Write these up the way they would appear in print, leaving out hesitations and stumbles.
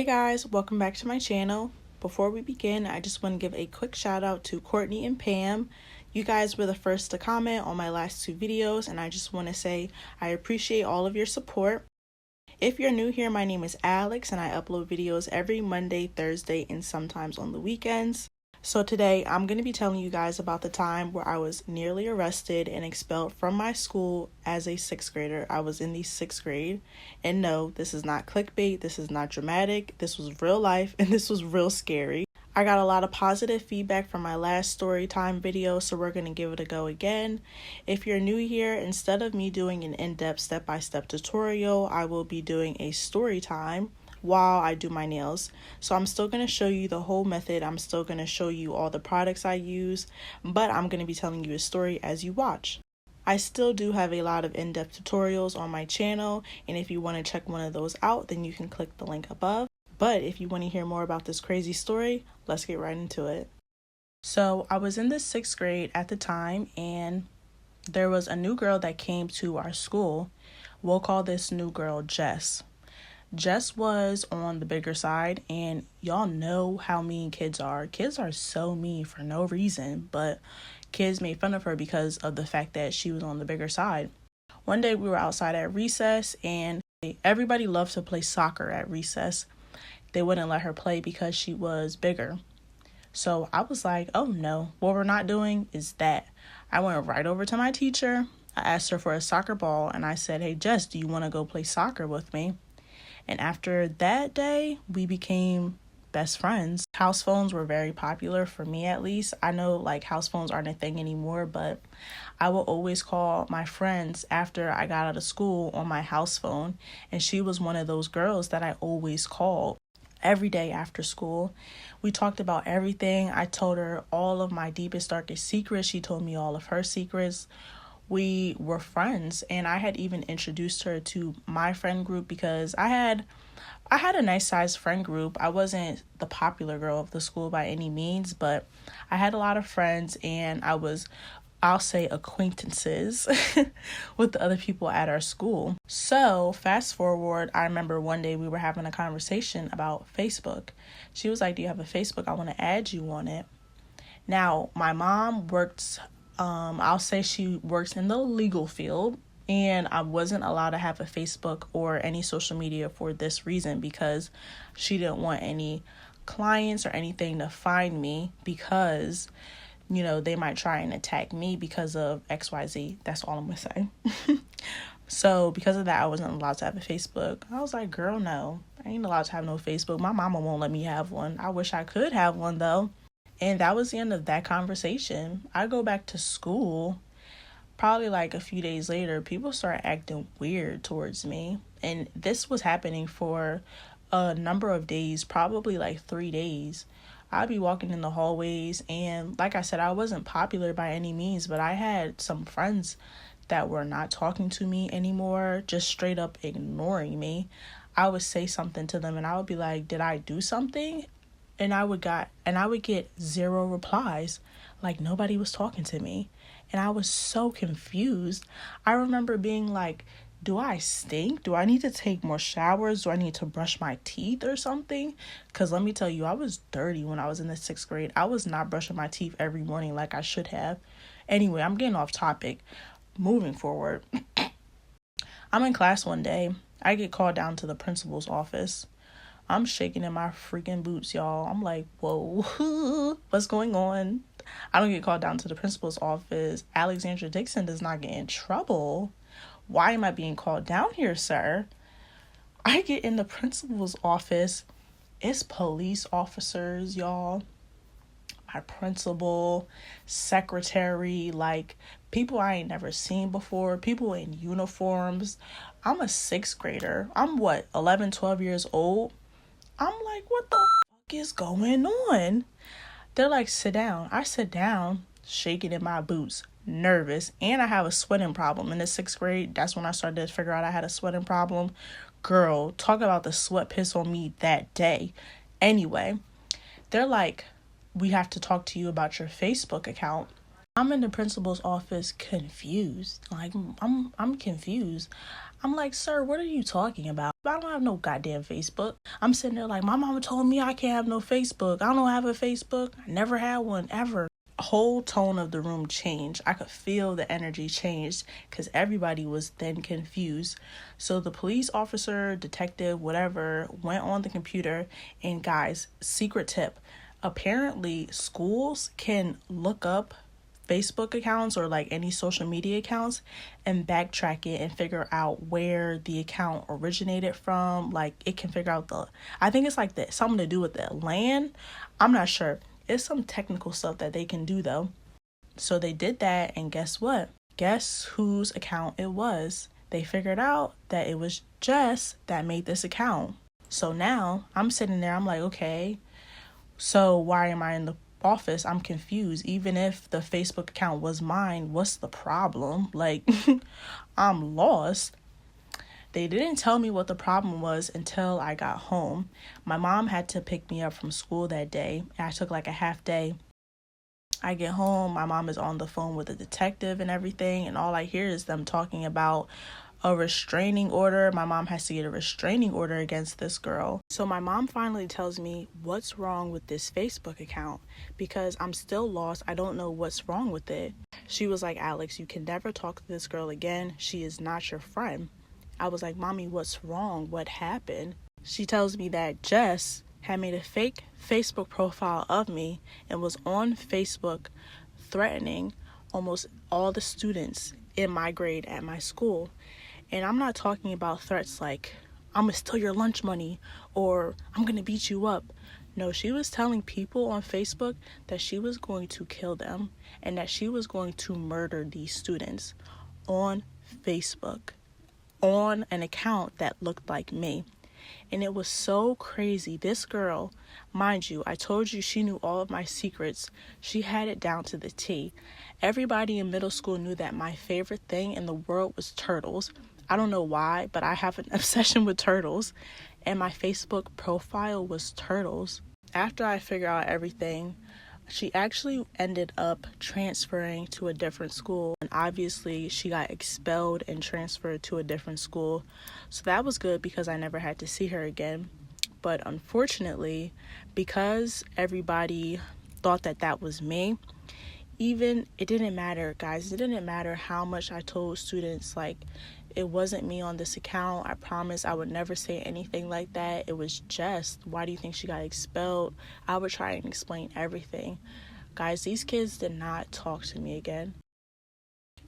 Hey guys, welcome back to my channel. Before we begin, I just want to give a quick shout out to Courtney and Pam. You guys were the first to comment on my last two videos, and I just want to say I appreciate all of your support. If you're new here, my name is Alex and I upload videos every Monday, Thursday, and sometimes on the weekends. So today I'm going to be telling you guys about the time where I was nearly arrested and expelled from my school as a 6th grader. I was in the 6th grade. And no, this is not clickbait. This is not dramatic. This was real life and this was real scary. I got a lot of positive feedback from my last story time video, so we're going to give it a go again. If you're new here, instead of me doing an in-depth step-by-step tutorial, I will be doing a story time while I do my nails. So I'm still going to show you the whole method. I'm still going to show you all the products I use, but I'm going to be telling you a story as you watch. I still do have a lot of in-depth tutorials on my channel, and if you want to check one of those out, then you can click the link above. But if you want to hear more about this crazy story, let's get right into it. So I was in the 6th grade at the time, and there was a new girl that came to our school. We'll call this new girl Jess. Jess was on the bigger side, and y'all know how mean kids are. Kids are so mean for no reason, but kids made fun of her because of the fact that she was on the bigger side. One day we were outside at recess, and everybody loved to play soccer at recess. They wouldn't let her play because she was bigger. So I was like, oh no, what we're not doing is that. I went right over to my teacher. I asked her for a soccer ball, and I said, hey, Jess, do you want to go play soccer with me? And after that day, we became best friends. House phones were very popular for me, at least. I know like house phones aren't a thing anymore, but I will always call my friends after I got out of school on my house phone. And she was one of those girls that I always called every day after school. We talked about everything. I told her all of my deepest, darkest secrets. She told me all of her secrets. We were friends, and I had even introduced her to my friend group because I had a nice sized friend group. I wasn't the popular girl of the school by any means, but I had a lot of friends, and I'll say acquaintances with the other people at our school. So fast forward, I remember one day we were having a conversation about Facebook. She was like, do you have a Facebook? I want to add you on it. Now, my mom I'll say she works in the legal field, and I wasn't allowed to have a Facebook or any social media for this reason, because she didn't want any clients or anything to find me because, you know, they might try and attack me because of XYZ. That's all I'm going to say. So because of that, I wasn't allowed to have a Facebook. I was like, girl, no, I ain't allowed to have no Facebook. My mama won't let me have one. I wish I could have one though. And that was the end of that conversation. I go back to school. Probably like a few days later, people start acting weird towards me. And this was happening for a number of days, probably like 3 days. I'd be walking in the hallways, and like I said, I wasn't popular by any means, but I had some friends that were not talking to me anymore, just straight up ignoring me. I would say something to them, and I would be like, did I do something? And I would get 0 replies, like nobody was talking to me. And I was so confused. I remember being like, do I stink? Do I need to take more showers? Do I need to brush my teeth or something? Because let me tell you, I was dirty when I was in the 6th grade. I was not brushing my teeth every morning like I should have. Anyway, I'm getting off topic. Moving forward. I'm in class one day. I get called down to the principal's office. I'm shaking in my freaking boots, y'all. I'm like, whoa, what's going on? I don't get called down to the principal's office. Alexandra Dixon does not get in trouble. Why am I being called down here, sir? I get in the principal's office. It's police officers, y'all. My principal, secretary, like people I ain't never seen before, people in uniforms. I'm a 6th grader. I'm 11, 12 years old. I'm like, what the fuck is going on? They're like, sit down. I sit down, shaking in my boots, nervous, and I have a sweating problem. In the 6th grade, that's when I started to figure out I had a sweating problem. Girl, talk about the sweat piss on me that day. Anyway, they're like, we have to talk to you about your Facebook account. I'm in the principal's office confused. Like, I'm confused. I'm like, sir, what are you talking about? I don't have no goddamn Facebook. I'm sitting there like, my mama told me I can't have no Facebook. I don't have a Facebook. I never had one, ever. Whole tone of the room changed. I could feel the energy changed because everybody was then confused. So the police officer, detective, whatever, went on the computer, and guys, secret tip, apparently schools can look up Facebook accounts or like any social media accounts and backtrack it and figure out where the account originated from. Like, it can figure out I think it's like that, something to do with the land. I'm not sure. It's some technical stuff that they can do though. So they did that, and guess what? Guess whose account it was? They figured out that it was Jess that made this account. So now I'm sitting there, I'm like, okay, so why am I in the office? I'm confused. Even if the Facebook account was mine, what's the problem? Like, I'm lost. They didn't tell me what the problem was until I got home. My mom had to pick me up from school that day. I took like a half day. I get home, my mom is on the phone with the detective and everything, and all I hear is them talking about a restraining order. My mom has to get a restraining order against this girl. So my mom finally tells me what's wrong with this Facebook account, because I'm still lost. I don't know what's wrong with it. She was like, Alex, you can never talk to this girl again. She is not your friend. I was like, Mommy, what's wrong? What happened? She tells me that Jess had made a fake Facebook profile of me and was on Facebook threatening almost all the students in my grade at my school. And I'm not talking about threats like, I'm gonna steal your lunch money or I'm gonna beat you up. No, she was telling people on Facebook that she was going to kill them and that she was going to murder these students on Facebook, on an account that looked like me. And it was so crazy. This girl, mind you, I told you she knew all of my secrets. She had it down to the T. Everybody in middle school knew that my favorite thing in the world was turtles. I don't know why, but I have an obsession with turtles. And my Facebook profile was turtles. After I figured out everything, she actually ended up transferring to a different school. And obviously, she got expelled and transferred to a different school. So that was good because I never had to see her again. But unfortunately, because everybody thought that that was me, it didn't matter, guys. It didn't matter how much I told students, like, it wasn't me on this account. I promise I would never say anything like that. It was Jess. Why do you think she got expelled? I would try and explain everything. Guys, these kids did not talk to me again.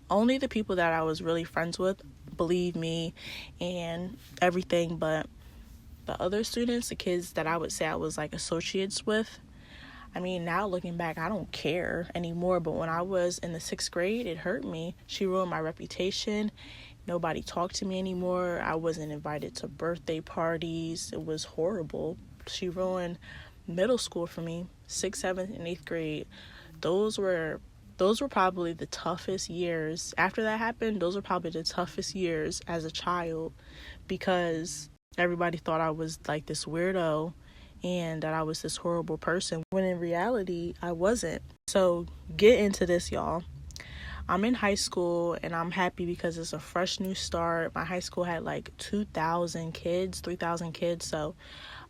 Only the people that I was really friends with believed me and everything, but the other students, the kids that I would say I was like associates with, I mean, now looking back, I don't care anymore. But when I was in the 6th grade, it hurt me. She ruined my reputation. Nobody talked to me anymore. I wasn't invited to birthday parties. It was horrible. She ruined middle school for me. 6th, 7th, and 8th grade. Those were probably the toughest years. After that happened, those were probably the toughest years as a child, because everybody thought I was like this weirdo and that I was this horrible person, when in reality, I wasn't. So get into this, y'all. I'm in high school and I'm happy because it's a fresh new start. My high school had like 2,000 kids, 3,000 kids. So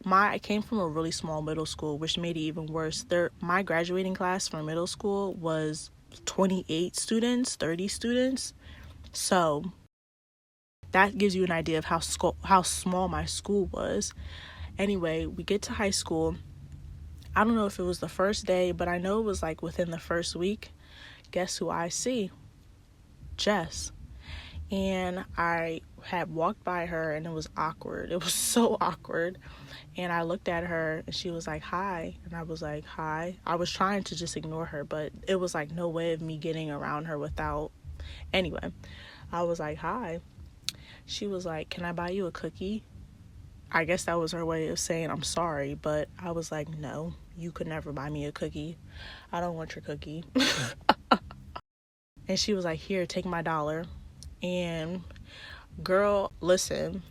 I came from a really small middle school, which made it even worse. My graduating class from middle school was 28 students, 30 students. So that gives you an idea of how small my school was. Anyway, we get to high school. I don't know if it was the first day, but I know it was like within the first week. Guess who I see? Jess. And I had walked by her and it was awkward. It was so awkward. And I looked at her and she was like, hi. And I was like, hi. I was trying to just ignore her, but it was like no way of me getting around her without. Anyway, I was like, hi. She was like, can I buy you a cookie? I guess that was her way of saying I'm sorry, but I was like, no, you could never buy me a cookie. I don't want your cookie. And she was like, here, take my $1. And girl, listen,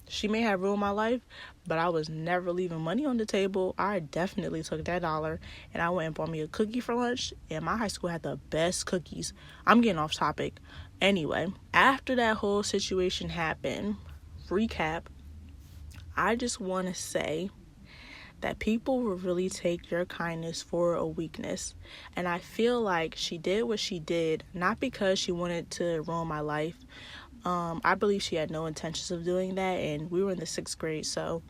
She may have ruined my life, but I was never leaving money on the table. I definitely took that dollar and I went and bought me a cookie for lunch. And my high school had the best cookies. I'm getting off topic. Anyway, after that whole situation happened, recap, I just want to say that people will really take your kindness for a weakness. And I feel like she did what she did, not because she wanted to ruin my life. I believe she had no intentions of doing that, and we were in the 6th grade, so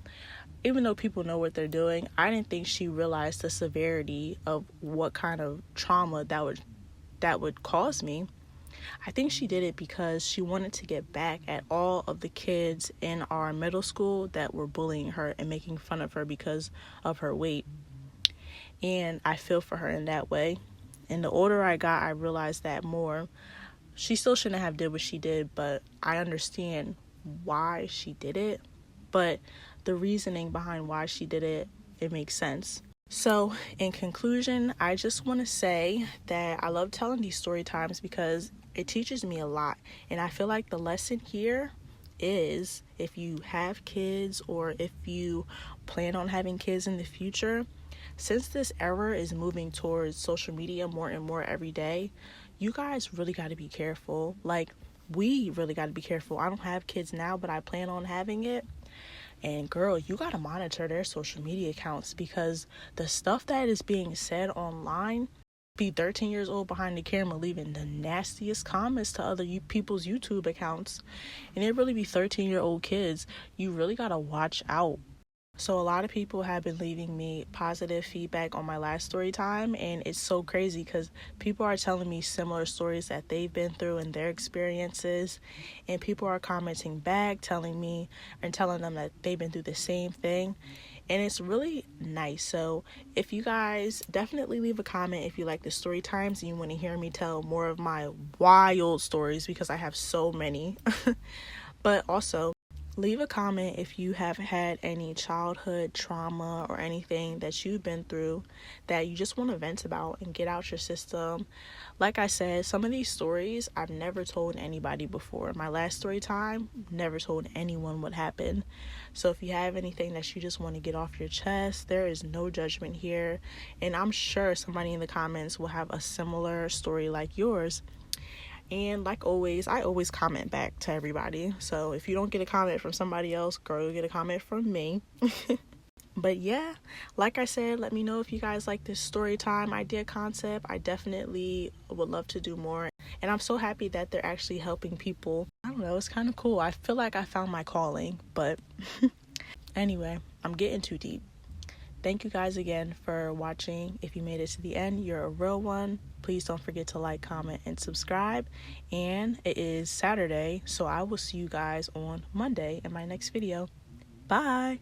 even though people know what they're doing, I didn't think she realized the severity of what kind of trauma that would cause me. I think she did it because she wanted to get back at all of the kids in our middle school that were bullying her and making fun of her because of her weight. And I feel for her in that way. And the older I got, I realized that more. She still shouldn't have did what she did, but I understand why she did it. But the reasoning behind why she did it, it makes sense. So, in conclusion, I just want to say that I love telling these story times because it teaches me a lot. And I feel like the lesson here is, if you have kids or if you plan on having kids in the future, since this era is moving towards social media more and more every day, you guys really got to be careful. Like, we really got to be careful. I don't have kids now, but I plan on having it. And girl, you got to monitor their social media accounts, because the stuff that is being said online, be 13 years old behind the camera leaving the nastiest comments to other people's YouTube accounts. And it really be 13-year-old kids. You really got to watch out. So a lot of people have been leaving me positive feedback on my last story time, and it's so crazy because people are telling me similar stories that they've been through and their experiences, and people are commenting back, telling them that they've been through the same thing, and it's really nice. So if you guys, definitely leave a comment if you like the story times and you want to hear me tell more of my wild stories, because I have so many. But also, leave a comment if you have had any childhood trauma or anything that you've been through that you just want to vent about and get out your system. Like I said, some of these stories I've never told anybody before. My last story time, never told anyone what happened. So if you have anything that you just want to get off your chest, there is no judgment here. And I'm sure somebody in the comments will have a similar story like yours. And like always, I always comment back to everybody. So if you don't get a comment from somebody else, girl, you'll get a comment from me. But yeah, like I said, let me know if you guys like this story time idea concept. I definitely would love to do more. And I'm so happy that they're actually helping people. I don't know, it's kind of cool. I feel like I found my calling. But anyway, I'm getting too deep. Thank you guys again for watching. If you made it to the end, you're a real one. Please don't forget to like, comment, and subscribe. And it is Saturday, so I will see you guys on Monday in my next video. Bye.